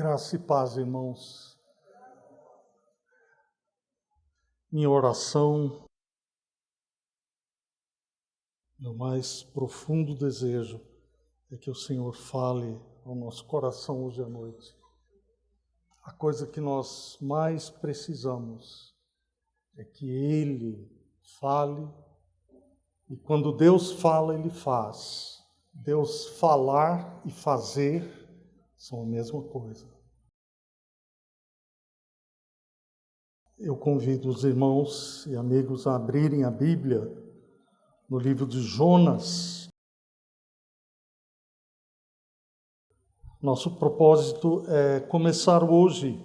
Graça e paz, irmãos. Minha oração, meu mais profundo desejo é que o Senhor fale ao nosso coração hoje à noite. A coisa que nós mais precisamos é que Ele fale, e quando Deus fala, Ele faz. Deus falar e fazer são a mesma coisa. Eu convido os irmãos e amigos a abrirem a Bíblia no livro de Jonas. Nosso propósito é começar hoje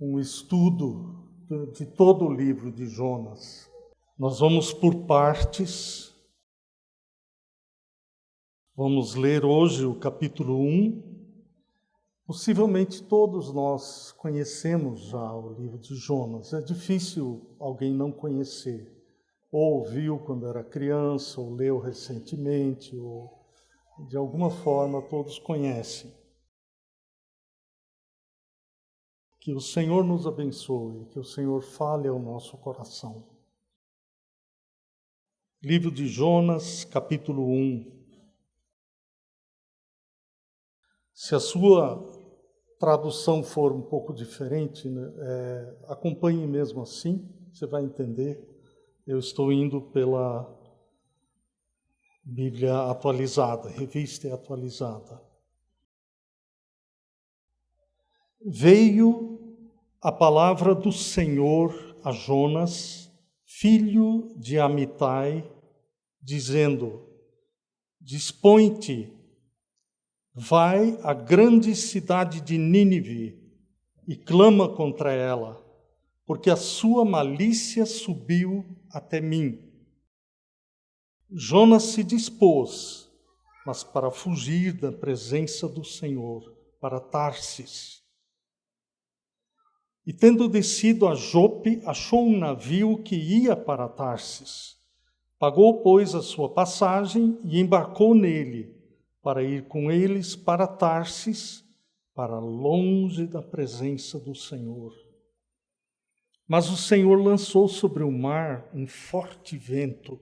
um estudo de todo o livro de Jonas. Nós vamos por partes. Vamos ler hoje o capítulo 1. Possivelmente todos nós conhecemos já o livro de Jonas. É difícil alguém não conhecer. Ou ouviu quando era criança, ou leu recentemente, ou de alguma forma todos conhecem. Que o Senhor nos abençoe, que o Senhor fale ao nosso coração. Livro de Jonas, capítulo 1. Se a sua tradução for um pouco diferente, acompanhe mesmo assim, você vai entender. Eu estou indo pela Bíblia atualizada, revista e atualizada. Veio a palavra do Senhor a Jonas, filho de Amitai, dizendo: Dispõe-te, vai à grande cidade de Nínive e clama contra ela, porque a sua malícia subiu até mim. Jonas se dispôs, mas para fugir da presença do Senhor, para Tarsis. E tendo descido a Jope, achou um navio que ia para Tarsis. Pagou, pois, a sua passagem e embarcou nele, para ir com eles para Tarsis, para longe da presença do Senhor. Mas o Senhor lançou sobre o mar um forte vento,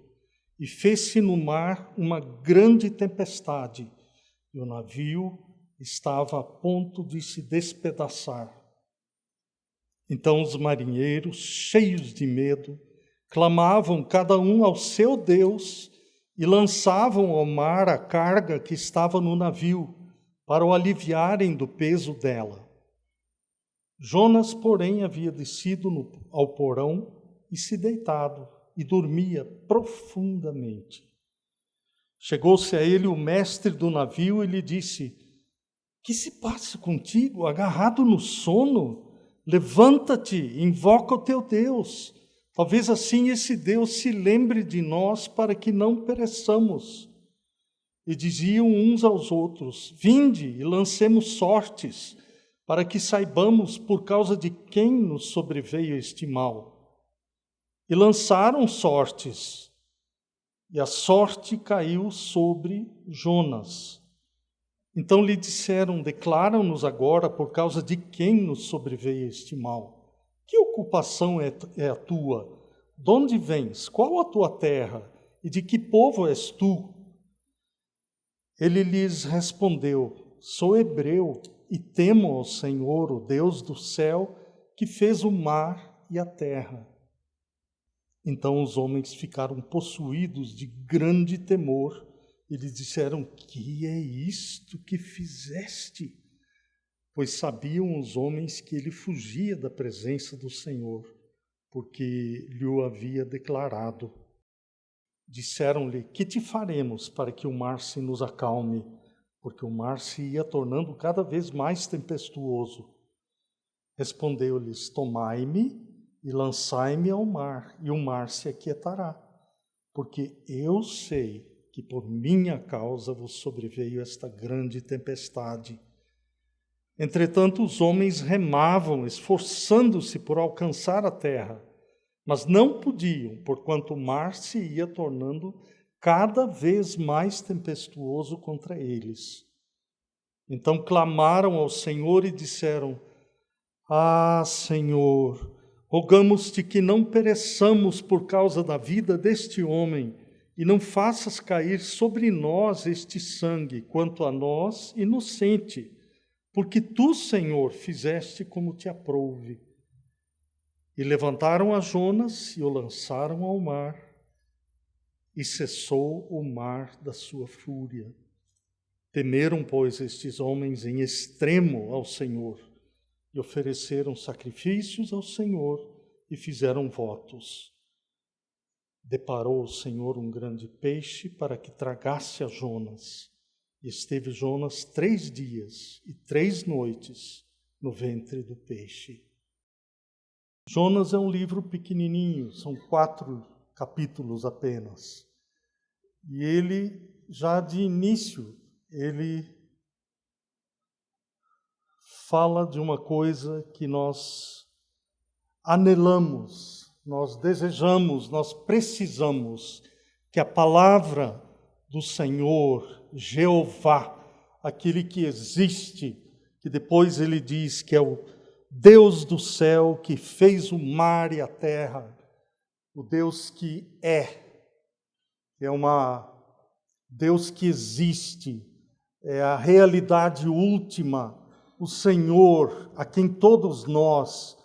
e fez-se no mar uma grande tempestade, e o navio estava a ponto de se despedaçar. Então os marinheiros, cheios de medo, clamavam cada um ao seu Deus, e lançavam ao mar a carga que estava no navio, para o aliviarem do peso dela. Jonas, porém, havia descido ao porão e se deitado, e dormia profundamente. Chegou-se a ele o mestre do navio e lhe disse: Que se passa contigo, agarrado no sono? Levanta-te, invoca o teu Deus. Talvez assim esse Deus se lembre de nós para que não pereçamos. E diziam uns aos outros: Vinde e lancemos sortes, para que saibamos por causa de quem nos sobreveio este mal. E lançaram sortes, e a sorte caiu sobre Jonas. Então lhe disseram: Declara-nos agora por causa de quem nos sobreveio este mal. Que ocupação é a tua? De onde vens? Qual a tua terra? E de que povo és tu? Ele lhes respondeu: Sou hebreu e temo ao Senhor, o Deus do céu, que fez o mar e a terra. Então os homens ficaram possuídos de grande temor e lhe disseram: Que é isto que fizeste? Pois sabiam os homens que ele fugia da presença do Senhor, porque lhe o havia declarado. Disseram-lhe: Que te faremos para que o mar se nos acalme? Porque o mar se ia tornando cada vez mais tempestuoso. Respondeu-lhes: Tomai-me e lançai-me ao mar, e o mar se aquietará, porque eu sei que por minha causa vos sobreveio esta grande tempestade. Entretanto, os homens remavam, esforçando-se por alcançar a terra, mas não podiam, porquanto o mar se ia tornando cada vez mais tempestuoso contra eles. Então clamaram ao Senhor e disseram: Ah, Senhor, rogamos-te que não pereçamos por causa da vida deste homem, e não faças cair sobre nós este sangue, quanto a nós, inocente, porque tu, Senhor, fizeste como te aprouve. E levantaram a Jonas e o lançaram ao mar, e cessou o mar da sua fúria. Temeram, pois, estes homens em extremo ao Senhor, e ofereceram sacrifícios ao Senhor e fizeram votos. Deparou o Senhor um grande peixe para que tragasse a Jonas. E esteve Jonas 3 dias e 3 noites no ventre do peixe. Jonas é um livro pequenininho, são 4 capítulos apenas. E ele, já de início, ele fala de uma coisa que nós anelamos, nós desejamos, nós precisamos, que a palavra do Senhor, Jeová, aquele que existe, que depois ele diz que é o Deus do céu, que fez o mar e a terra, o Deus que é Deus que existe, é a realidade última, o Senhor, a quem todos nós,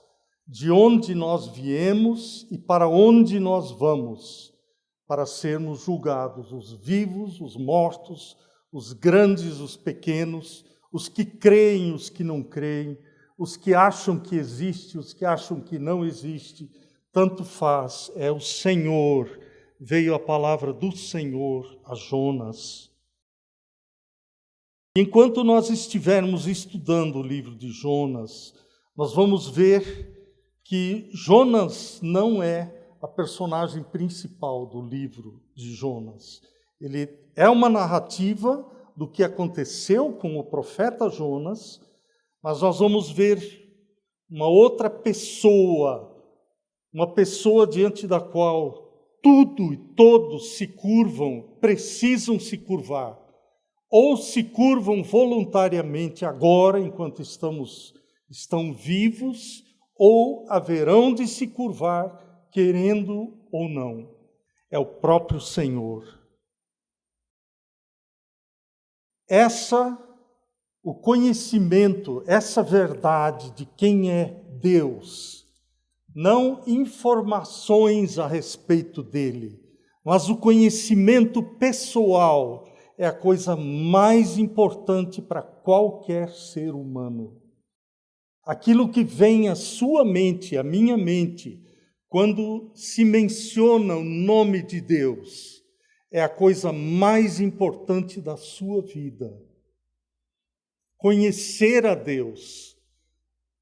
de onde nós viemos e para onde nós vamos, para sermos julgados, os vivos, os mortos, os grandes, os pequenos, os que creem, os que não creem, os que acham que existe, os que acham que não existe, tanto faz, é o Senhor. Veio a palavra do Senhor a Jonas. Enquanto nós estivermos estudando o livro de Jonas, nós vamos ver que Jonas não é a personagem principal do livro de Jonas. Ele é uma narrativa do que aconteceu com o profeta Jonas, mas nós vamos ver uma outra pessoa, uma pessoa diante da qual tudo e todos se curvam, precisam se curvar, ou se curvam voluntariamente agora, enquanto estão vivos, ou haverão de se curvar, querendo ou não. É o próprio Senhor. O conhecimento, essa verdade de quem é Deus, não informações a respeito dele, mas o conhecimento pessoal é a coisa mais importante para qualquer ser humano. Aquilo que vem à sua mente, à minha mente, quando se menciona o nome de Deus, é a coisa mais importante da sua vida. Conhecer a Deus,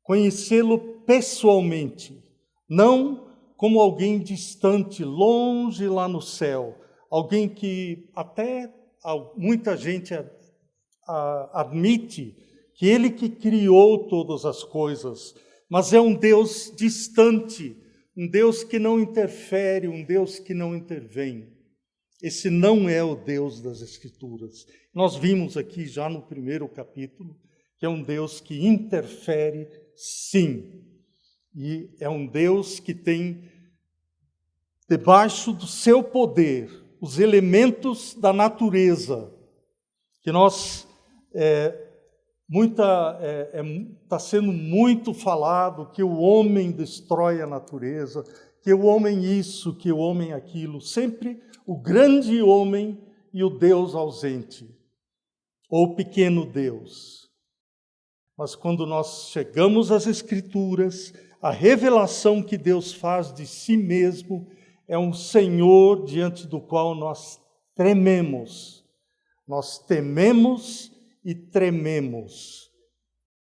conhecê-lo pessoalmente, não como alguém distante, longe lá no céu, alguém que até muita gente admite que ele que criou todas as coisas, mas é um Deus distante, um Deus que não interfere, um Deus que não intervém. Esse não é o Deus das Escrituras. Nós vimos aqui já no primeiro capítulo que é um Deus que interfere, sim. E é um Deus que tem debaixo do seu poder os elementos da natureza, que nós está sendo muito falado que o homem destrói a natureza, que o homem isso, que o homem aquilo, sempre o grande homem e o Deus ausente, ou o pequeno Deus. Mas quando nós chegamos às Escrituras, a revelação que Deus faz de si mesmo é um Senhor diante do qual nós trememos. Nós tememos e trememos.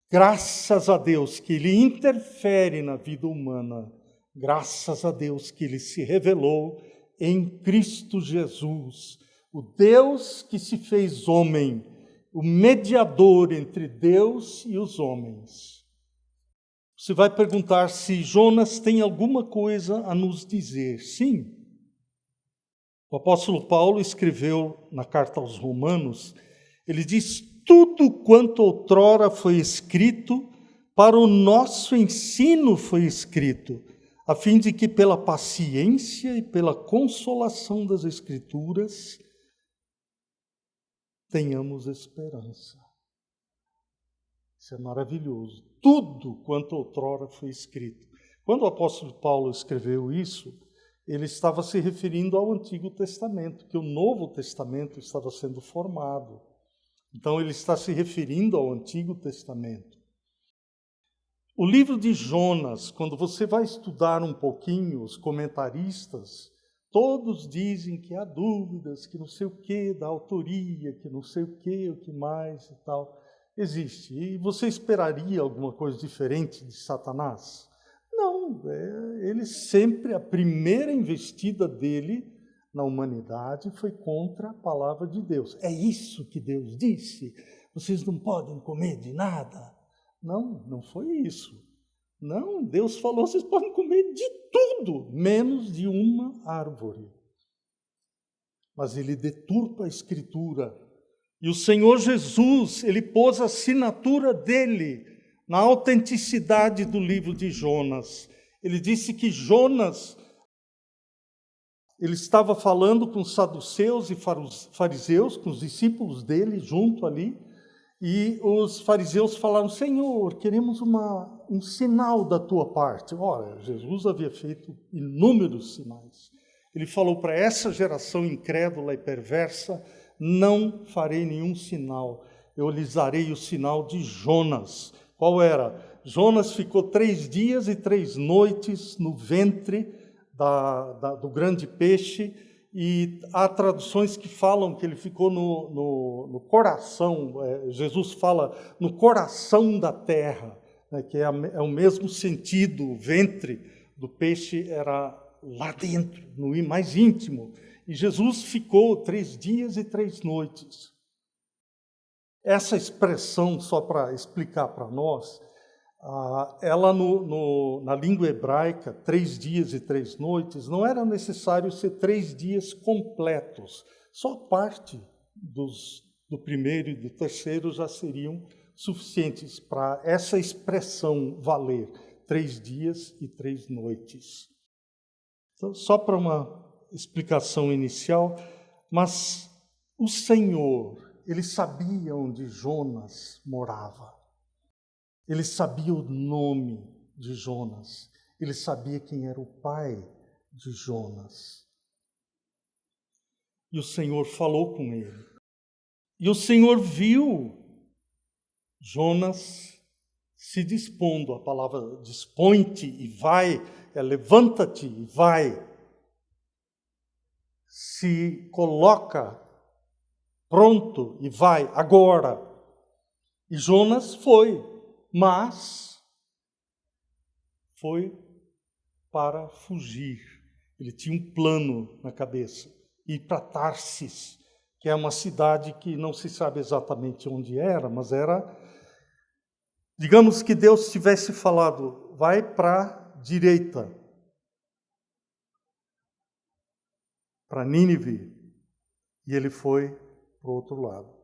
Graças a Deus que Ele interfere na vida humana. Graças a Deus que Ele se revelou em Cristo Jesus. O Deus que se fez homem, o mediador entre Deus e os homens. Você vai perguntar se Jonas tem alguma coisa a nos dizer. Sim. O apóstolo Paulo escreveu na carta aos Romanos, ele diz tudo quanto outrora foi escrito, para o nosso ensino foi escrito, a fim de que pela paciência e pela consolação das Escrituras tenhamos esperança. Isso é maravilhoso. Tudo quanto outrora foi escrito. Quando o apóstolo Paulo escreveu isso, ele estava se referindo ao Antigo Testamento, que o Novo Testamento estava sendo formado. Então ele está se referindo ao Antigo Testamento. O livro de Jonas, quando você vai estudar um pouquinho, os comentaristas, todos dizem que há dúvidas, que não sei o que da autoria, que não sei o que mais e tal. Existe. E você esperaria alguma coisa diferente de Satanás? Não, ele sempre, a primeira investida dele na humanidade foi contra a palavra de Deus. É isso que Deus disse? Vocês não podem comer de nada? Não, não foi isso. Não, Deus falou, vocês podem comer de tudo, menos de uma árvore. Mas ele deturpa a Escritura. E o Senhor Jesus, ele pôs a assinatura dele na autenticidade do livro de Jonas. Ele disse que Jonas, ele estava falando com os saduceus e fariseus, com os discípulos dele, junto ali, e os fariseus falaram, Senhor, queremos um sinal da tua parte. Ora, Jesus havia feito inúmeros sinais. Ele falou para essa geração incrédula e perversa, não farei nenhum sinal, eu lhes darei o sinal de Jonas. Qual era? Jonas ficou 3 dias e 3 noites no ventre do grande peixe, e há traduções que falam que ele ficou no coração, Jesus fala no coração da terra, né, que é o mesmo sentido, o ventre do peixe era lá dentro, no mais íntimo. E Jesus ficou 3 dias e 3 noites. Essa expressão, só para explicar para nós, ela na língua hebraica, 3 dias e 3 noites, não era necessário ser 3 dias completos. Só parte do primeiro e do terceiro já seriam suficientes para essa expressão valer. 3 dias e 3 noites. Então, só para uma explicação inicial, mas o Senhor, ele sabia onde Jonas morava. Ele sabia o nome de Jonas. Ele sabia quem era o pai de Jonas. E o Senhor falou com ele. E o Senhor viu Jonas se dispondo. A palavra dispõe-te e vai, levanta-te e vai. Se coloca pronto e vai agora. E Jonas foi. Mas foi para fugir. Ele tinha um plano na cabeça. Ir para Tarsis, que é uma cidade que não se sabe exatamente onde era, mas era... Digamos que Deus tivesse falado, vai para a direita, para Nínive, e ele foi para o outro lado.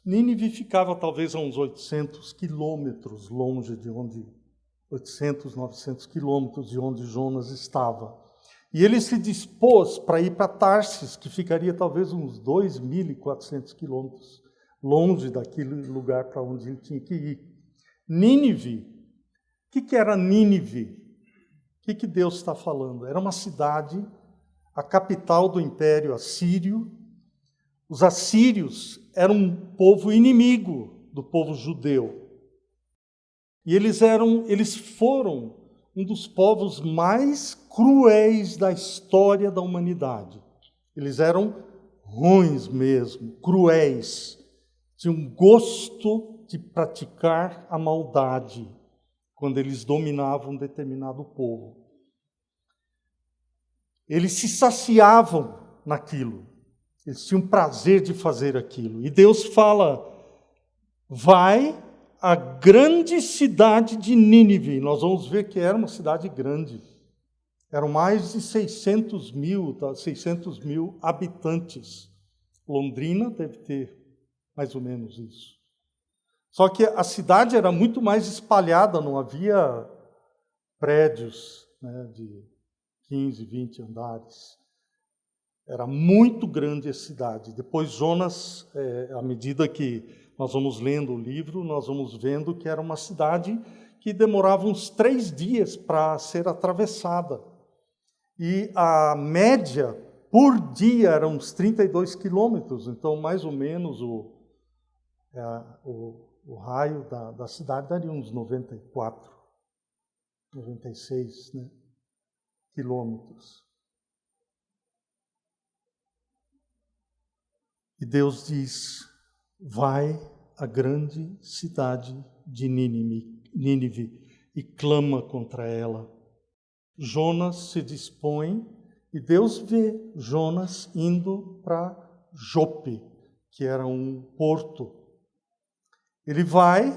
Nínive ficava talvez a uns 800 quilômetros longe de onde, 800, 900 quilômetros de onde Jonas estava. E ele se dispôs para ir para Tarsis, que ficaria talvez uns 2.400 quilômetros longe daquele lugar para onde ele tinha que ir. Nínive, o que era Nínive? O que Deus está falando? Era uma cidade, a capital do Império Assírio. Os assírios eram um povo inimigo do povo judeu. E eles foram um dos povos mais cruéis da história da humanidade. Eles eram ruins mesmo, cruéis. Tinham gosto de praticar a maldade quando eles dominavam um determinado povo. Eles se saciavam naquilo. Eles tinham prazer de fazer aquilo. E Deus fala, vai à grande cidade de Nínive. Nós vamos ver que era uma cidade grande. Eram mais de 600 mil habitantes. Londrina deve ter mais ou menos isso. Só que a cidade era muito mais espalhada, não havia prédios, né, de 15, 20 andares. Era muito grande a cidade. Depois Jonas, à medida que nós vamos lendo o livro, nós vamos vendo que era uma cidade que demorava uns 3 dias para ser atravessada. E a média por dia era uns 32 quilômetros, então mais ou menos o raio da cidade daria uns 94, 96, né, quilômetros. E Deus diz, vai à grande cidade de Nínive e clama contra ela. Jonas se dispõe e Deus vê Jonas indo para Jope, que era um porto. Ele vai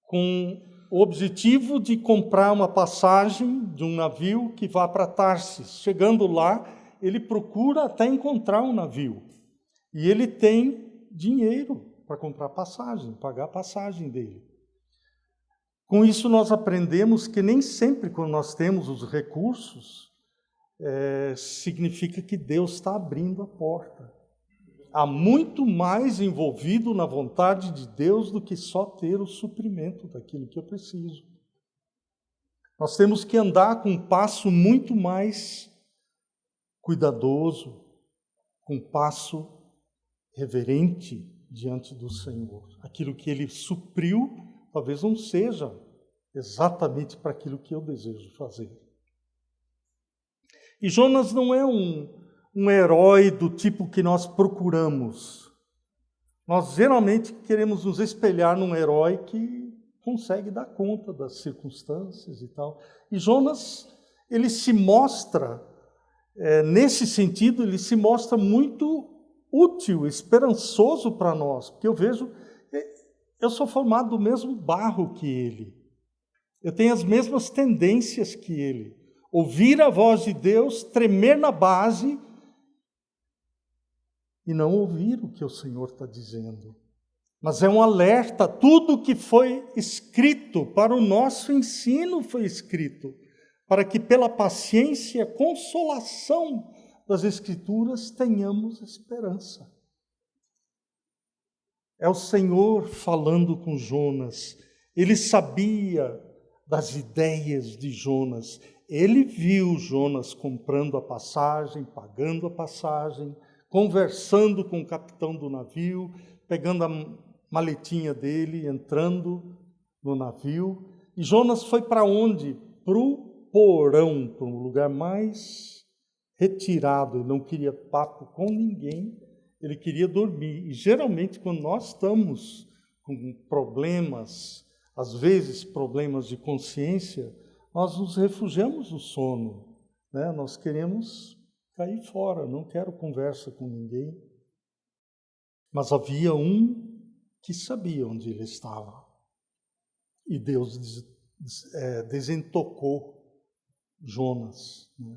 com o objetivo de comprar uma passagem de um navio que vá para Tarsis. Chegando lá, ele procura até encontrar um navio. E ele tem dinheiro para comprar passagem, pagar a passagem dele. Com isso, nós aprendemos que nem sempre, quando nós temos os recursos, significa que Deus está abrindo a porta. Há muito mais envolvido na vontade de Deus do que só ter o suprimento daquilo que eu preciso. Nós temos que andar com um passo muito mais cuidadoso, com um passo reverente diante do Senhor. Aquilo que Ele supriu, talvez não seja exatamente para aquilo que eu desejo fazer. E Jonas não é um herói do tipo que nós procuramos. Nós geralmente queremos nos espelhar num herói que consegue dar conta das circunstâncias e tal. E Jonas, ele se mostra, nesse sentido, ele se mostra muito útil, esperançoso para nós, porque eu vejo, eu sou formado do mesmo barro que ele, eu tenho as mesmas tendências que ele, ouvir a voz de Deus, tremer na base e não ouvir o que o Senhor está dizendo. Mas é um alerta, tudo que foi escrito para o nosso ensino foi escrito, para que pela paciência e consolação das Escrituras tenhamos esperança. É o Senhor falando com Jonas. Ele sabia das ideias de Jonas. Ele viu Jonas comprando a passagem, pagando a passagem, conversando com o capitão do navio, pegando a maletinha dele, entrando no navio. E Jonas foi para onde? Para o porão, para um lugar mais retirado. Ele não queria papo com ninguém, ele queria dormir. E geralmente quando nós estamos com problemas, às vezes problemas de consciência, nós nos refugiamos no sono, né? Nós queremos cair fora, não quero conversa com ninguém. Mas havia um que sabia onde ele estava. E Deus desentocou Jonas, né?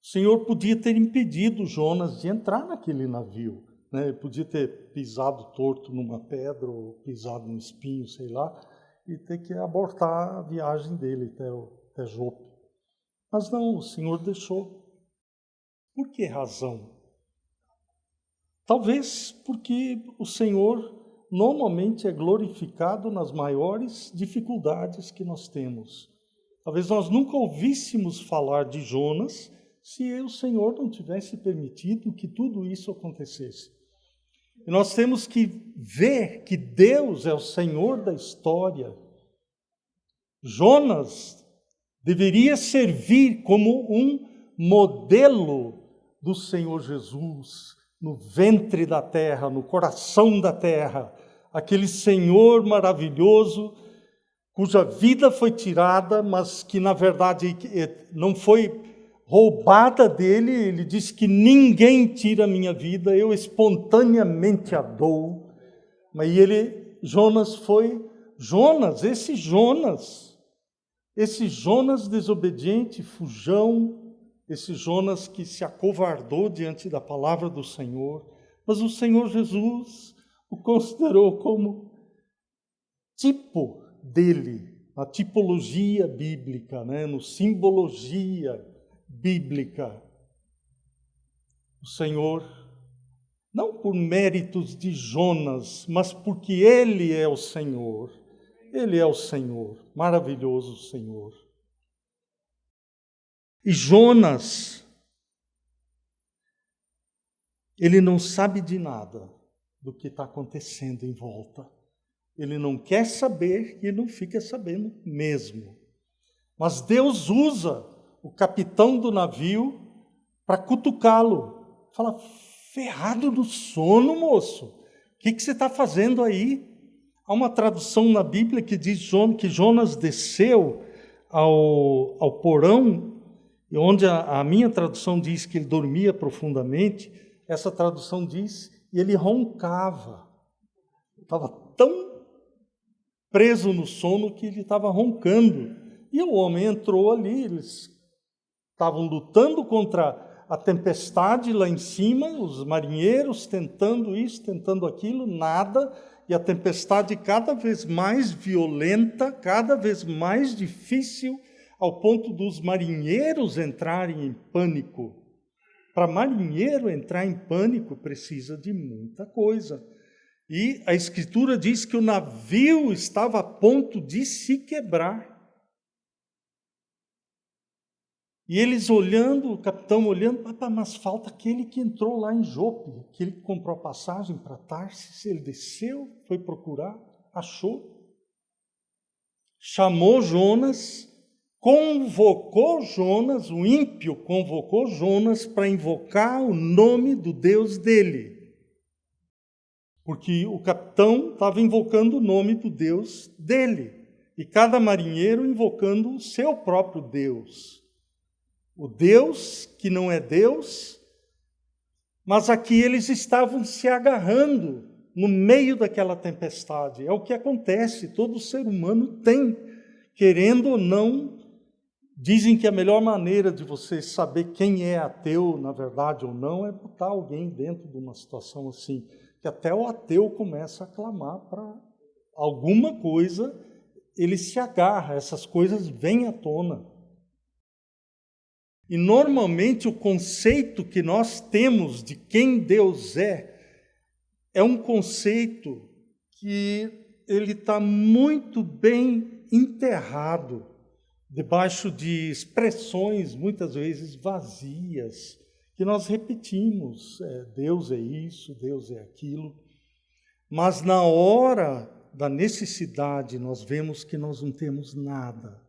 O Senhor podia ter impedido Jonas de entrar naquele navio, né? Ele podia ter pisado torto numa pedra ou pisado num espinho, sei lá, e ter que abortar a viagem dele até Jope. Mas não, o Senhor deixou. Por que razão? Talvez porque o Senhor normalmente é glorificado nas maiores dificuldades que nós temos. Talvez nós nunca ouvíssemos falar de Jonas se o Senhor não tivesse permitido que tudo isso acontecesse. E nós temos que ver que Deus é o Senhor da história. Jonas deveria servir como um modelo do Senhor Jesus, no ventre da terra, no coração da terra, aquele Senhor maravilhoso, cuja vida foi tirada, mas que na verdade não foi roubada dele. Ele disse que ninguém tira a minha vida, eu espontaneamente a dou. Mas esse Jonas desobediente, fujão, esse Jonas que se acovardou diante da palavra do Senhor. Mas o Senhor Jesus, o considerou como tipo dele, na tipologia bíblica, né? No simbologia bíblica. O Senhor, não por méritos de Jonas, mas porque Ele é o Senhor. Ele é o Senhor, maravilhoso Senhor. E Jonas, ele não sabe de nada do que está acontecendo em volta. Ele não quer saber e não fica sabendo mesmo. Mas Deus usa o capitão do navio para cutucá-lo. Fala, ferrado no sono, moço. O que você está fazendo aí? Há uma tradução na Bíblia que diz que Jonas desceu ao porão, e onde a minha tradução diz que ele dormia profundamente, essa tradução diz e ele roncava. Estava tão preso no sono que ele estava roncando. E o homem entrou ali, eles estavam lutando contra a tempestade lá em cima, os marinheiros tentando isso, tentando aquilo, nada, e a tempestade cada vez mais violenta, cada vez mais difícil, ao ponto dos marinheiros entrarem em pânico. Para marinheiro entrar em pânico precisa de muita coisa. E a Escritura diz que o navio estava a ponto de se quebrar. E eles olhando, o capitão olhando, mas falta aquele que entrou lá em Jope, aquele que comprou a passagem para Tarsis, ele desceu, foi procurar, achou, chamou Jonas, convocou Jonas, o ímpio convocou Jonas para invocar o nome do Deus dele. Porque o capitão estava invocando o nome do Deus dele, e cada marinheiro invocando o seu próprio Deus. O Deus que não é Deus, mas aqui eles estavam se agarrando no meio daquela tempestade. É o que acontece, todo ser humano tem, querendo ou não. Dizem que a melhor maneira de você saber quem é ateu, na verdade ou não, é botar alguém dentro de uma situação assim, que até o ateu começa a clamar para alguma coisa, ele se agarra, essas coisas vêm à tona. E normalmente o conceito que nós temos de quem Deus é um conceito que ele está muito bem enterrado debaixo de expressões muitas vezes vazias, que nós repetimos, Deus é isso, Deus é aquilo, mas na hora da necessidade nós vemos que nós não temos nada.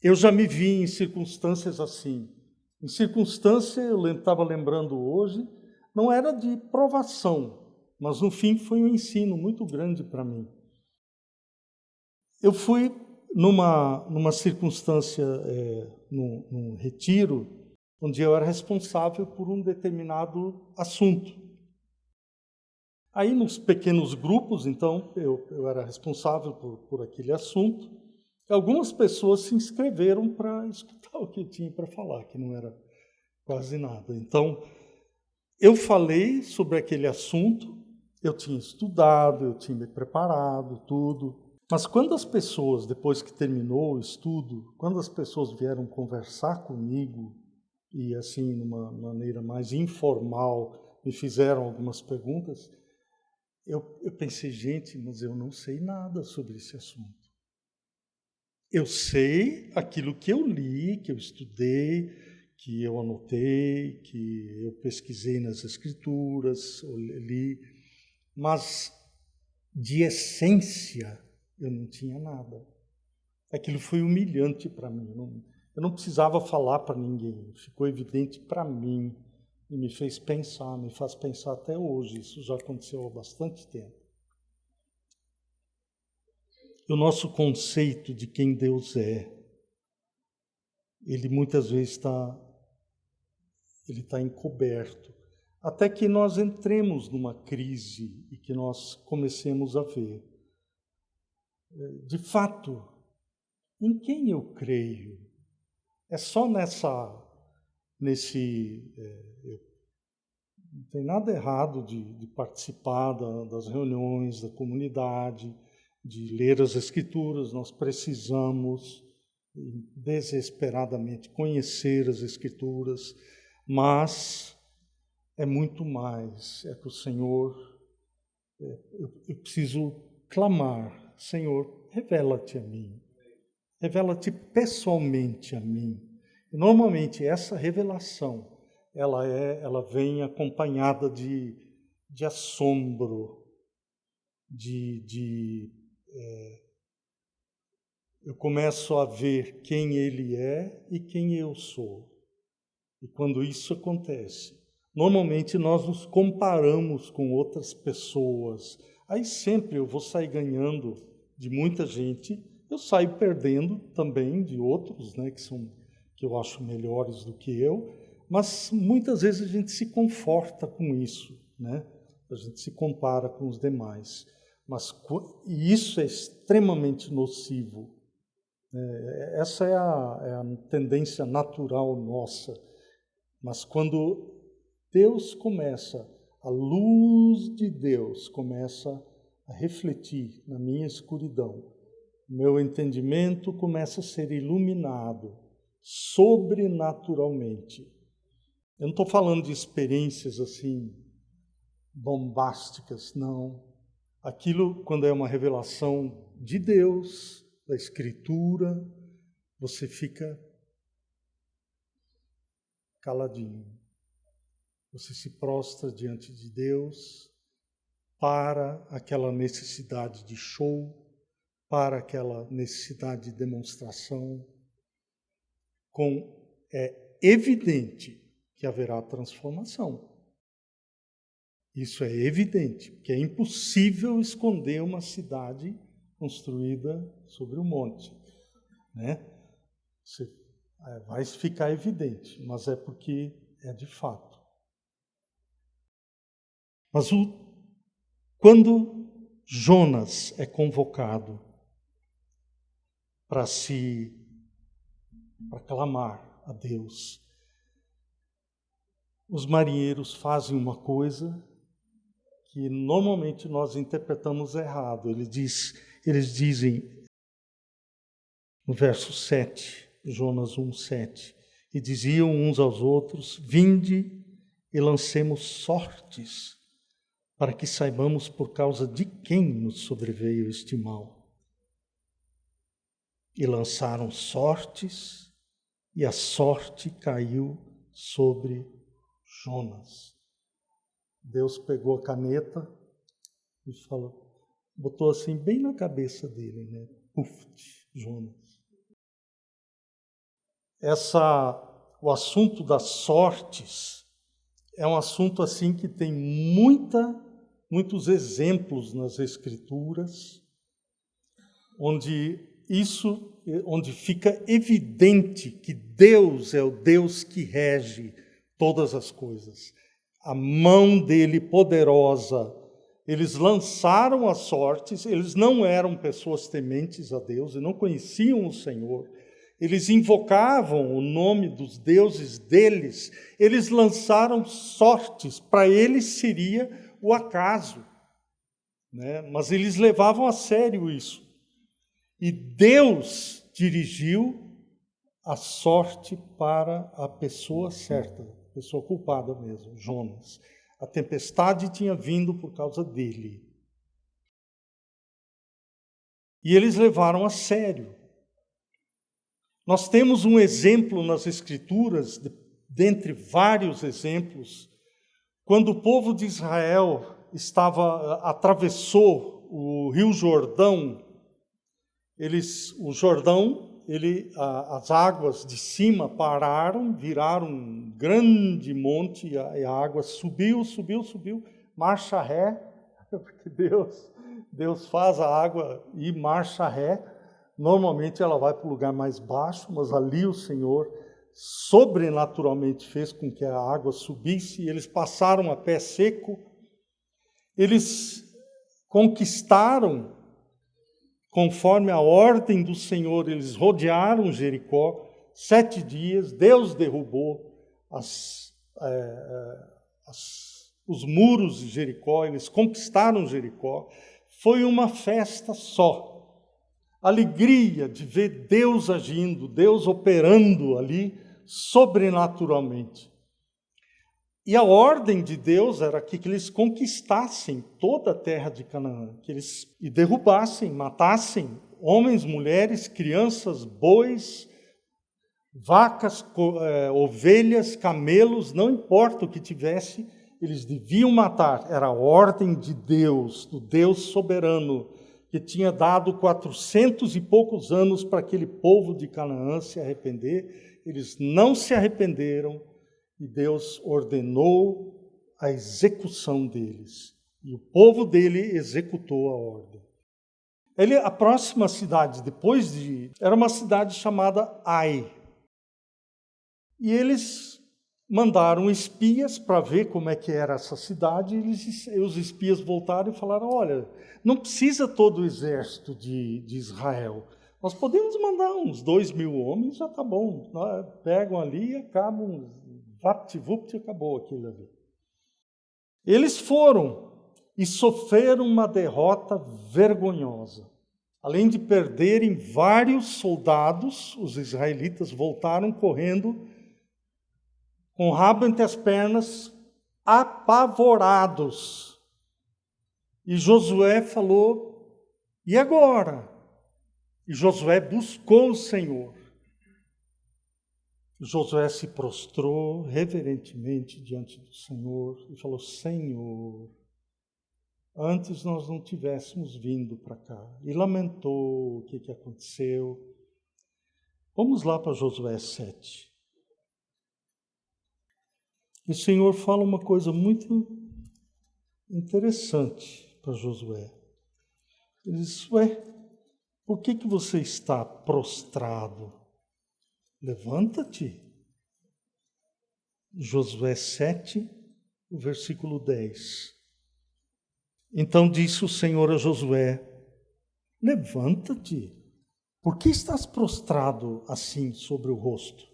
Eu já me vi em circunstâncias assim. Em circunstância, eu estava lembrando hoje, não era de provação, mas no fim foi um ensino muito grande para mim. Eu fui numa circunstância, num retiro, onde eu era responsável por um determinado assunto. Aí, nos pequenos grupos, então, eu era responsável por aquele assunto. Algumas pessoas se inscreveram para escutar o que eu tinha para falar, que não era quase nada. Então, eu falei sobre aquele assunto, eu tinha estudado, eu tinha me preparado, tudo. Mas quando as pessoas, depois que terminou o estudo, quando as pessoas vieram conversar comigo, e assim, de uma maneira mais informal, me fizeram algumas perguntas, eu pensei, gente, mas eu não sei nada sobre esse assunto. Eu sei aquilo que eu li, que eu estudei, que eu anotei, que eu pesquisei nas Escrituras, li, mas de essência eu não tinha nada. Aquilo foi humilhante para mim. Eu não precisava falar para ninguém, ficou evidente para mim e me fez pensar, me faz pensar até hoje. Isso já aconteceu há bastante tempo. E o nosso conceito de quem Deus ele muitas vezes está encoberto, até que nós entremos numa crise e que nós comecemos a ver, de fato, em quem eu creio. É só Não tem nada errado de participar das reuniões da comunidade, de ler as Escrituras. Nós precisamos desesperadamente conhecer as Escrituras, mas é muito mais. É que o Senhor, eu preciso clamar: Senhor, revela-te a mim, revela-te pessoalmente a mim. E normalmente essa revelação, ela vem acompanhada de assombro, eu começo a ver quem Ele é e quem eu sou. E quando isso acontece, normalmente nós nos comparamos com outras pessoas. Aí sempre eu vou sair ganhando de muita gente, eu saio perdendo também de outros, né, que eu acho melhores do que eu, mas muitas vezes a gente se conforta com isso, né? A gente se compara com os demais. E isso é extremamente nocivo. Essa é a tendência natural nossa. Mas quando Deus começa, a luz de Deus começa a refletir na minha escuridão, meu entendimento começa a ser iluminado sobrenaturalmente. Eu não estou falando de experiências assim bombásticas, não. Aquilo, quando é uma revelação de Deus, da Escritura, você fica caladinho. Você se prostra diante de Deus para aquela necessidade de show, para aquela necessidade de demonstração. É evidente que haverá transformação. Isso é evidente, porque é impossível esconder uma cidade construída sobre o monte, né? Vai ficar evidente, mas é porque é de fato. Mas quando Jonas é convocado para clamar a Deus, os marinheiros fazem uma coisa que normalmente nós interpretamos errado. Eles dizem, no verso 7, Jonas 1:7, e diziam uns aos outros: vinde e lancemos sortes, para que saibamos por causa de quem nos sobreveio este mal. E lançaram sortes, e a sorte caiu sobre Jonas. Deus pegou a caneta e botou assim bem na cabeça dele, né? Puf, Jonas. O assunto das sortes é um assunto assim que tem muitos exemplos nas Escrituras, onde fica evidente que Deus é o Deus que rege todas as coisas. A mão dele poderosa. Eles lançaram as sortes, eles não eram pessoas tementes a Deus, e não conheciam o Senhor. Eles invocavam o nome dos deuses deles, eles lançaram sortes, para eles seria o acaso, né? Mas eles levavam a sério isso. E Deus dirigiu a sorte para a pessoa certa, a pessoa culpada mesmo, Jonas. A tempestade tinha vindo por causa dele. E eles levaram a sério. Nós temos um exemplo nas Escrituras, dentre vários exemplos, quando o povo de Israel atravessou o Rio Jordão. As águas de cima pararam, viraram um grande monte, e a água subiu, marcha ré, porque Deus faz a água ir marcha ré. Normalmente ela vai para o lugar mais baixo, mas ali o Senhor sobrenaturalmente fez com que a água subisse, e eles passaram a pé seco. Eles conquistaram, conforme a ordem do Senhor, eles rodearam Jericó 7 dias. Deus derrubou as os muros de Jericó, eles conquistaram Jericó. Foi uma festa só. Alegria de ver Deus agindo, Deus operando ali sobrenaturalmente. E a ordem de Deus era que eles conquistassem toda a terra de Canaã, que eles derrubassem, matassem homens, mulheres, crianças, bois, vacas, ovelhas, camelos, não importa o que tivesse, eles deviam matar. Era a ordem de Deus, do Deus soberano, que tinha dado 400 e poucos anos para aquele povo de Canaã se arrepender. Eles não se arrependeram e Deus ordenou a execução deles. E o povo dele executou a ordem. A próxima cidade, era uma cidade chamada Ai. E eles mandaram espias para ver como é que era essa cidade. E os espias voltaram e falaram, olha, não precisa todo o exército de Israel. Nós podemos mandar uns 2.000 homens, já está bom. Pegam ali e acabam, vapt-vupt, acabou aquilo ali. Eles foram e sofreram uma derrota vergonhosa. Além de perderem vários soldados, os israelitas voltaram correndo com o rabo entre as pernas, apavorados. E Josué falou, e agora? E Josué buscou o Senhor. Josué se prostrou reverentemente diante do Senhor e falou, Senhor, antes nós não tivéssemos vindo para cá. E lamentou o que aconteceu. Vamos lá para Josué 7. E o Senhor fala uma coisa muito interessante para Josué. Ele diz, por que você está prostrado? Levanta-te. Josué 7, o versículo 10. Então disse o Senhor a Josué, levanta-te. Por que estás prostrado assim sobre o rosto?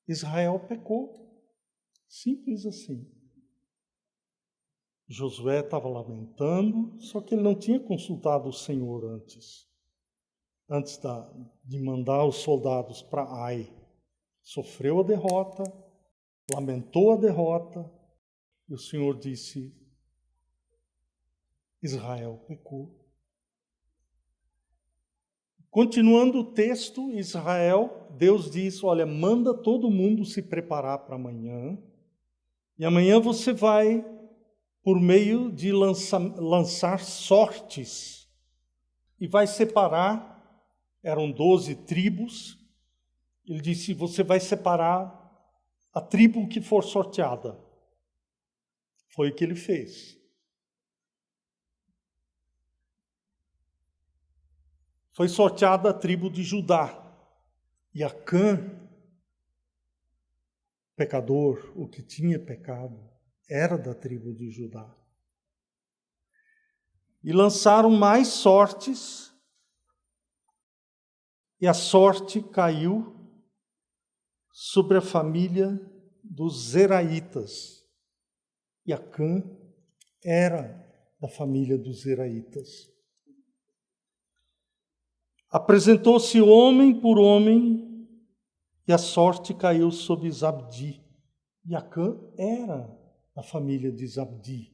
Israel pecou. Simples assim. Josué estava lamentando, só que ele não tinha consultado o Senhor antes de mandar os soldados para Ai. Sofreu a derrota, lamentou a derrota, e o Senhor disse, Israel pecou. Continuando o texto, Deus diz, olha, manda todo mundo se preparar para amanhã, e amanhã você vai, por meio de lançar sortes, e vai separar, eram 12 tribos, ele disse, você vai separar a tribo que for sorteada. Foi o que ele fez. Foi sorteada a tribo de Judá, e Acã, pecador, o que tinha pecado, era da tribo de Judá. E lançaram mais sortes, e a sorte caiu sobre a família dos Zeraitas. E Acã era da família dos Zeraitas. Apresentou-se homem por homem, e a sorte caiu sobre Zabdi. E Acã era da família de Zabdi.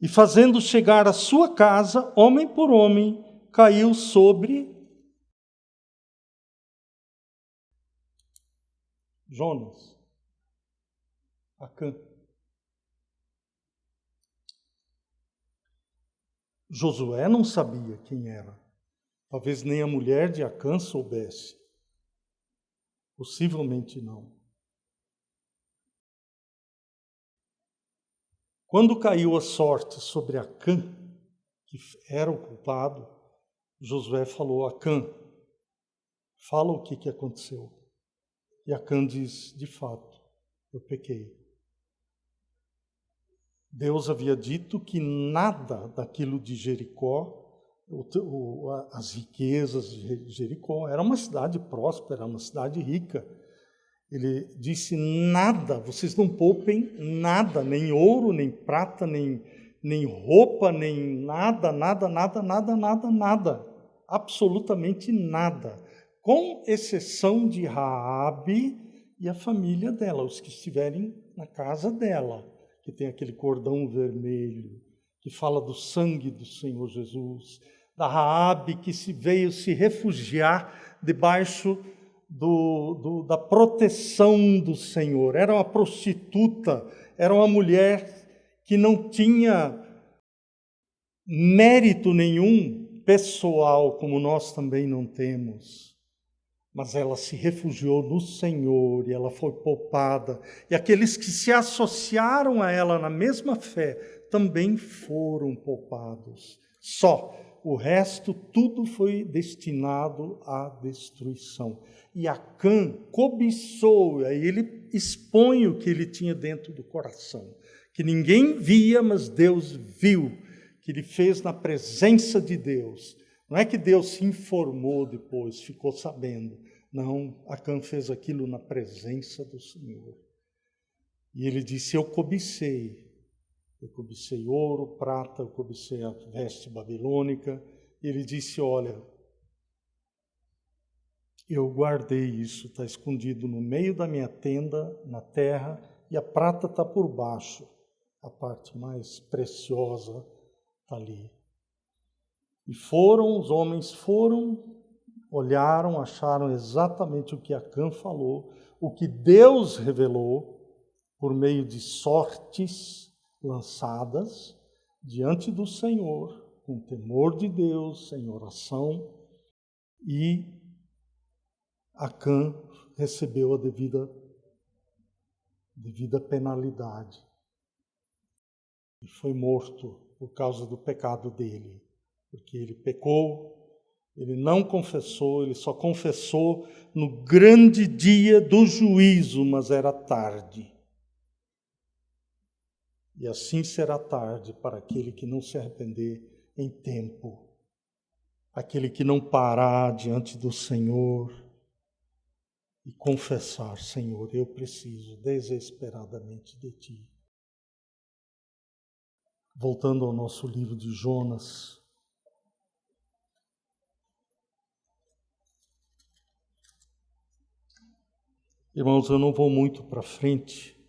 E fazendo chegar a sua casa, homem por homem, caiu sobre Jonas, Acã. Josué não sabia quem era. Talvez nem a mulher de Acã soubesse. Possivelmente não. Quando caiu a sorte sobre Acã, que era o culpado, Josué falou, Acã, fala o que aconteceu. E Acã diz, de fato, eu pequei. Deus havia dito que nada daquilo de Jericó, as riquezas de Jericó, era uma cidade próspera, uma cidade rica. Ele disse: nada, vocês não poupem nada, nem ouro, nem prata, nem roupa, nem nada, nada, absolutamente nada, com exceção de Raabe e a família dela, os que estiverem na casa dela, que tem aquele cordão vermelho, que fala do sangue do Senhor Jesus, da Raabe que veio se refugiar debaixo da proteção do Senhor. Era uma prostituta, era uma mulher que não tinha mérito nenhum pessoal, como nós também não temos. Mas ela se refugiou no Senhor e ela foi poupada. E aqueles que se associaram a ela na mesma fé também foram poupados. Só o resto, tudo foi destinado à destruição. E Acã cobiçou, aí ele expõe o que ele tinha dentro do coração, que ninguém via, mas Deus viu, que ele fez na presença de Deus. Não é que Deus se informou depois, ficou sabendo. Não, Acã fez aquilo na presença do Senhor. E ele disse: eu cobicei ouro, prata, eu cobicei a veste babilônica. E ele disse: olha, eu guardei isso, está escondido no meio da minha tenda, na terra, e a prata está por baixo. A parte mais preciosa está ali. E os homens foram, olharam, acharam exatamente o que Acã falou, o que Deus revelou por meio de sortes lançadas diante do Senhor, com temor de Deus, em oração, e Acã recebeu a devida penalidade e foi morto por causa do pecado dele, porque ele pecou, ele não confessou, ele só confessou no grande dia do juízo, mas era tarde. E assim será tarde para aquele que não se arrepender em tempo, aquele que não parar diante do Senhor e confessar: Senhor, eu preciso desesperadamente de Ti. Voltando ao nosso livro de Jonas, irmãos, eu não vou muito para frente,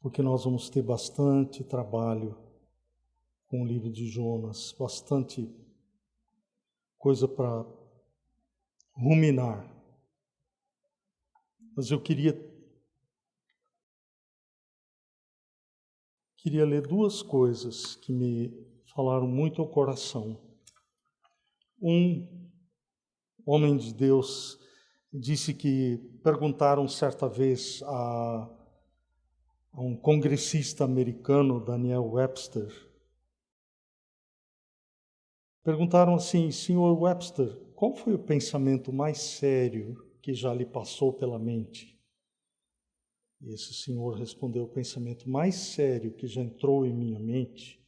porque nós vamos ter bastante trabalho com o livro de Jonas, bastante coisa para ruminar. Mas eu queria ler duas coisas que me falaram muito ao coração. Um homem de Deus disse que perguntaram certa vez a um congressista americano, Daniel Webster. Perguntaram assim: Senhor Webster, qual foi o pensamento mais sério que já lhe passou pela mente? E esse senhor respondeu: o pensamento mais sério que já entrou em minha mente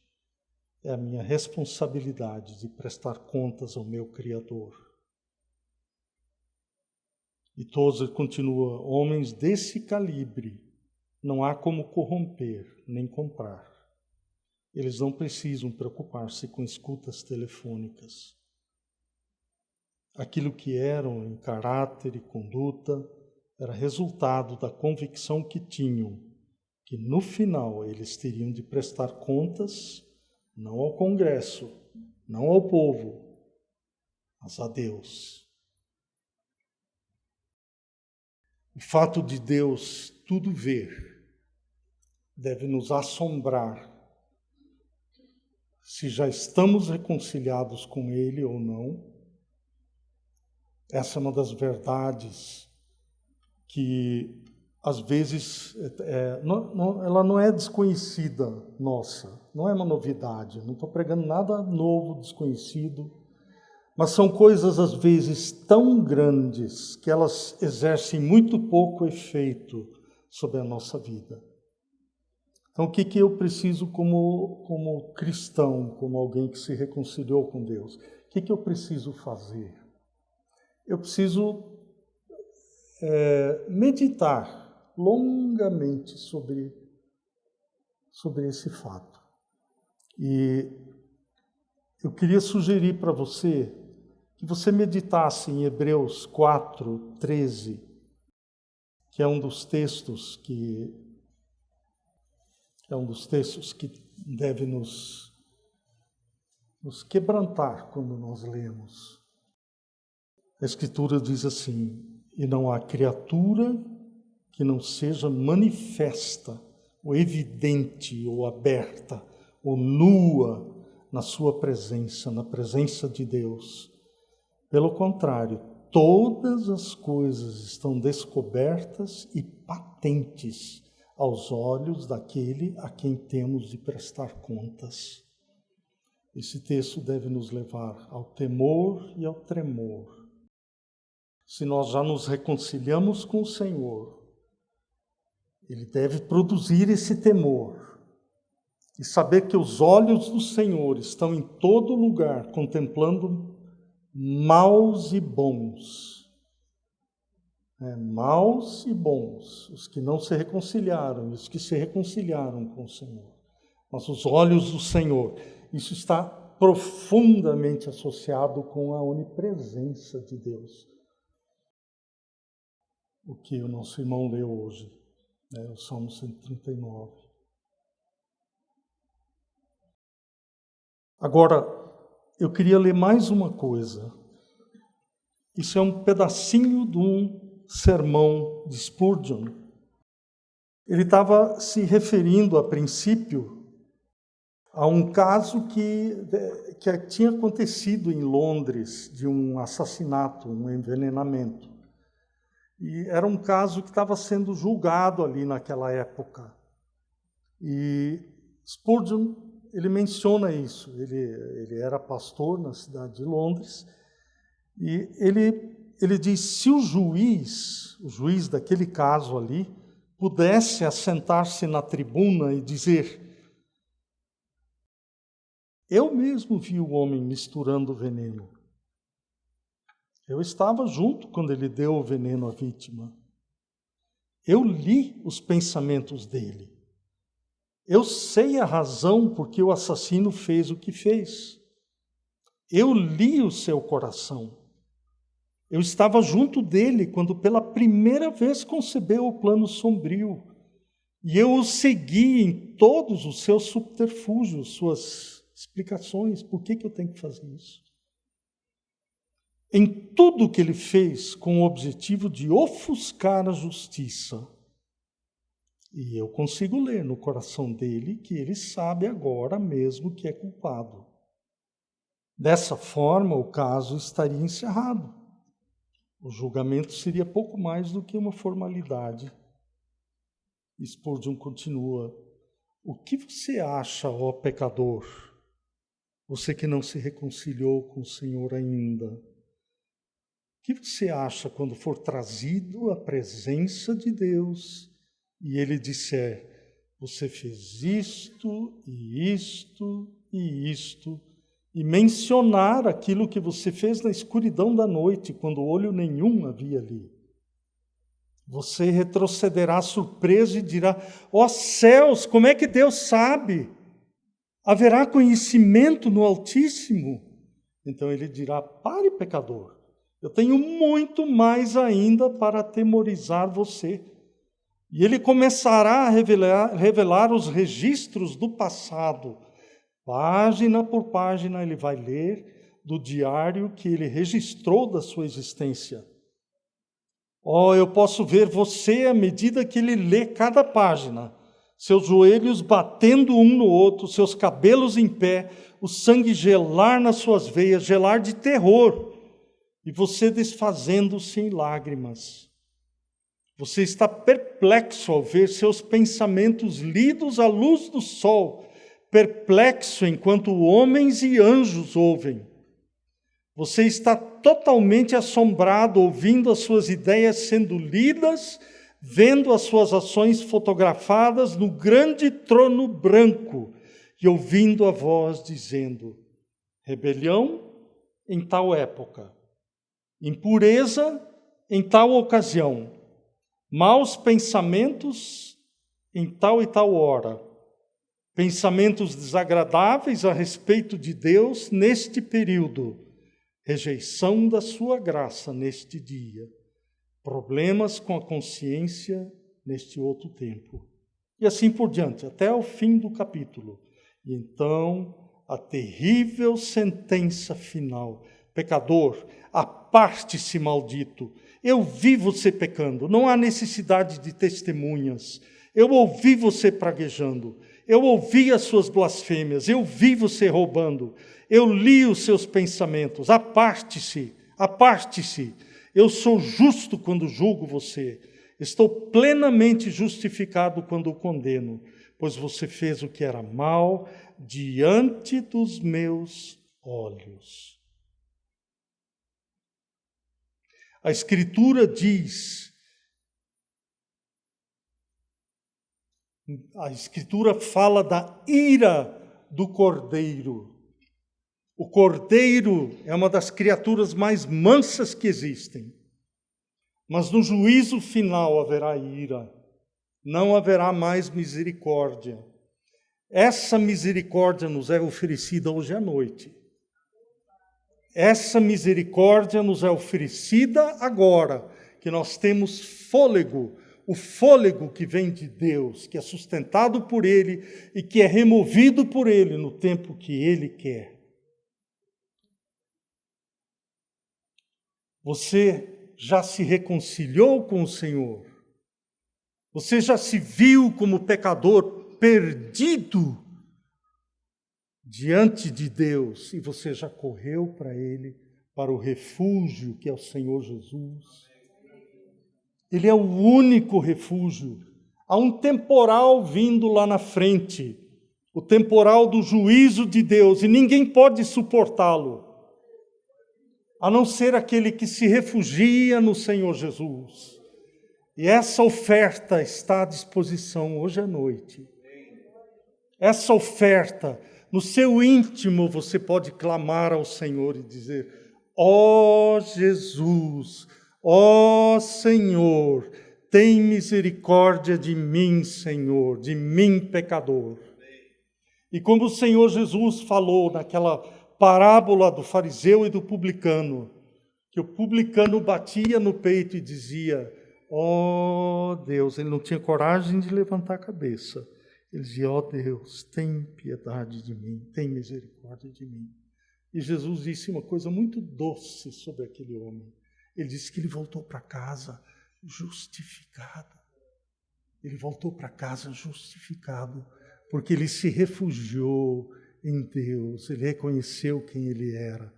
é a minha responsabilidade de prestar contas ao meu Criador. E todos continuam: homens desse calibre não há como corromper nem comprar. Eles não precisam preocupar-se com escutas telefônicas. Aquilo que eram em caráter e conduta era resultado da convicção que tinham, que no final eles teriam de prestar contas, não ao Congresso, não ao povo, mas a Deus. O fato de Deus tudo ver deve nos assombrar, se já estamos reconciliados com Ele ou não. Essa é uma das verdades que, às vezes, ela não é desconhecida nossa, não é uma novidade. Não estou pregando nada novo, desconhecido, mas são coisas, às vezes, tão grandes que elas exercem muito pouco efeito sobre a nossa vida. Então, o que eu preciso como cristão, como alguém que se reconciliou com Deus? O que eu preciso fazer? Eu preciso meditar longamente sobre esse fato. E eu queria sugerir para você que você meditasse em Hebreus 4:13, que é um dos textos que deve nos quebrantar quando nós lemos. A Escritura diz assim: e não há criatura que não seja manifesta, ou evidente, ou aberta, ou nua na sua presença, na presença de Deus. Pelo contrário, todas as coisas estão descobertas e patentes aos olhos daquele a quem temos de prestar contas. Esse texto deve nos levar ao temor e ao tremor. Se nós já nos reconciliamos com o Senhor, Ele deve produzir esse temor e saber que os olhos do Senhor estão em todo lugar, contemplando maus e bons. Maus e bons, os que não se reconciliaram e os que se reconciliaram com o Senhor. Mas os olhos do Senhor, isso está profundamente associado com a onipresença de Deus. O que o nosso irmão leu hoje, o Salmo 139. Agora, eu queria ler mais uma coisa. Isso é um pedacinho de um sermão de Spurgeon. Ele estava se referindo, a princípio, a um caso que tinha acontecido em Londres, de um assassinato, um envenenamento. E era um caso que estava sendo julgado ali naquela época. E Spurgeon, ele menciona isso. Ele era pastor na cidade de Londres. E ele diz, se o juiz daquele caso ali, pudesse assentar-se na tribuna e dizer: eu mesmo vi o homem misturando veneno. Eu estava junto quando ele deu o veneno à vítima. Eu li os pensamentos dele. Eu sei a razão por que o assassino fez o que fez. Eu li o seu coração. Eu estava junto dele quando pela primeira vez concebeu o plano sombrio. E eu o segui em todos os seus subterfúgios, suas explicações. Por que eu tenho que fazer isso? Em tudo que ele fez com o objetivo de ofuscar a justiça. E eu consigo ler no coração dele que ele sabe agora mesmo que é culpado. Dessa forma, o caso estaria encerrado. O julgamento seria pouco mais do que uma formalidade. Spurgeon continua: o que você acha, ó pecador? Você que não se reconciliou com o Senhor ainda. O que você acha quando for trazido à presença de Deus e Ele disser: você fez isto e isto e isto, e mencionar aquilo que você fez na escuridão da noite, quando olho nenhum havia ali? Você retrocederá surpreso e dirá: ó céus, como é que Deus sabe? Haverá conhecimento no Altíssimo? Então Ele dirá: pare, pecador. Eu tenho muito mais ainda para atemorizar você. E ele começará a revelar os registros do passado. Página por página ele vai ler do diário que ele registrou da sua existência. Eu posso ver você à medida que ele lê cada página. Seus joelhos batendo um no outro, seus cabelos em pé, o sangue gelar nas suas veias, gelar de terror. E você desfazendo-se em lágrimas. Você está perplexo ao ver seus pensamentos lidos à luz do sol, perplexo enquanto homens e anjos ouvem. Você está totalmente assombrado ouvindo as suas ideias sendo lidas, vendo as suas ações fotografadas no grande trono branco e ouvindo a voz dizendo: rebelião em tal época. Impureza em tal ocasião, maus pensamentos em tal e tal hora, pensamentos desagradáveis a respeito de Deus neste período, rejeição da sua graça neste dia, problemas com a consciência neste outro tempo. E assim por diante, até o fim do capítulo. E então, a terrível sentença final. Pecador, aparte-se, maldito. Eu vi você pecando, não há necessidade de testemunhas. Eu ouvi você praguejando, eu ouvi as suas blasfêmias, eu vi você roubando, eu li os seus pensamentos. Aparte-se, aparte-se. Eu sou justo quando julgo você. Estou plenamente justificado quando o condeno, pois você fez o que era mal diante dos meus olhos. A Escritura diz, a Escritura fala da ira do Cordeiro. O Cordeiro é uma das criaturas mais mansas que existem. Mas no juízo final haverá ira, não haverá mais misericórdia. Essa misericórdia nos é oferecida hoje à noite. Essa misericórdia nos é oferecida agora, que nós temos fôlego, o fôlego que vem de Deus, que é sustentado por Ele e que é removido por Ele no tempo que Ele quer. Você já se reconciliou com o Senhor? Você já se viu como pecador perdido diante de Deus e você já correu para Ele, para o refúgio que é o Senhor Jesus? Ele é o único refúgio. Há um temporal vindo lá na frente, o temporal do juízo de Deus, e ninguém pode suportá-lo, a não ser aquele que se refugia no Senhor Jesus. E essa oferta está à disposição hoje à noite. Essa oferta, no seu íntimo, você pode clamar ao Senhor e dizer: ó Jesus, ó Senhor, tem misericórdia de mim, Senhor, de mim, pecador. E como o Senhor Jesus falou naquela parábola do fariseu e do publicano, que o publicano batia no peito e dizia: ó Deus, ele não tinha coragem de levantar a cabeça. Ele dizia: ó Deus, tem piedade de mim, tem misericórdia de mim. E Jesus disse uma coisa muito doce sobre aquele homem. Ele disse que ele voltou para casa justificado. Ele voltou para casa justificado, porque ele se refugiou em Deus, ele reconheceu quem ele era.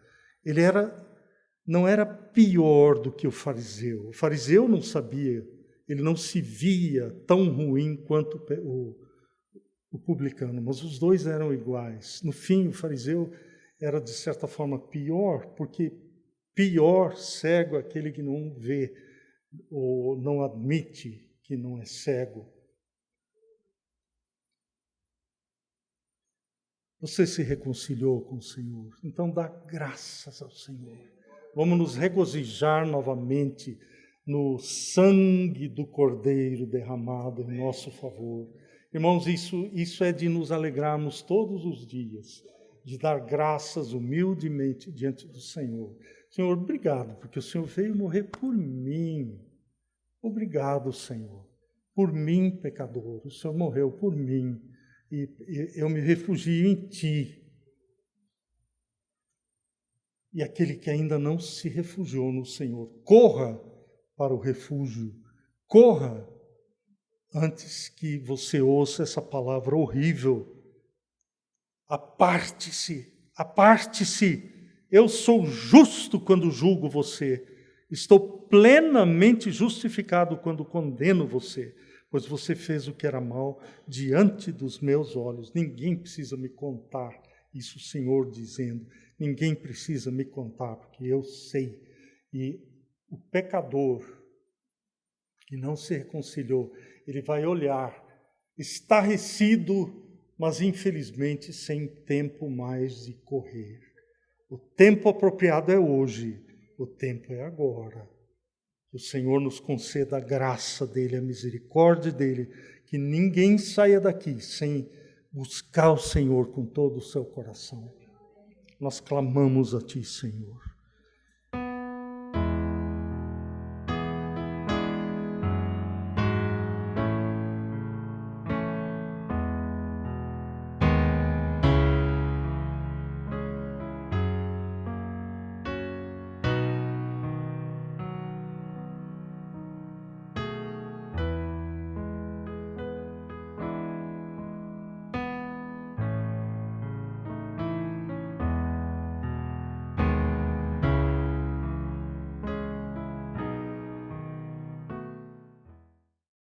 Não era pior do que o fariseu. O fariseu não sabia, ele não se via tão ruim quanto o publicano, mas os dois eram iguais. No fim, o fariseu era, de certa forma, pior, porque pior cego é aquele que não vê ou não admite que não é cego. Você se reconciliou com o Senhor, então dá graças ao Senhor. Vamos nos regozijar novamente no sangue do Cordeiro derramado em nosso favor. Irmãos, isso é de nos alegrarmos todos os dias, de dar graças humildemente diante do Senhor. Senhor, obrigado, porque o Senhor veio morrer por mim. Obrigado, Senhor, por mim, pecador. O Senhor morreu por mim. E eu me refugio em Ti. E aquele que ainda não se refugiou no Senhor, corra para o refúgio, corra antes que você ouça essa palavra horrível. Aparte-se, aparte-se. Eu sou justo quando julgo você. Estou plenamente justificado quando condeno você, pois você fez o que era mal diante dos meus olhos. Ninguém precisa me contar, isso o Senhor dizendo. Ninguém precisa me contar, porque eu sei. E o pecador que não se reconciliou, ele vai olhar, estarrecido, mas infelizmente sem tempo mais de correr. O tempo apropriado é hoje, o tempo é agora. Que o Senhor nos conceda a graça dele, a misericórdia dele, que ninguém saia daqui sem buscar o Senhor com todo o seu coração. Nós clamamos a Ti, Senhor.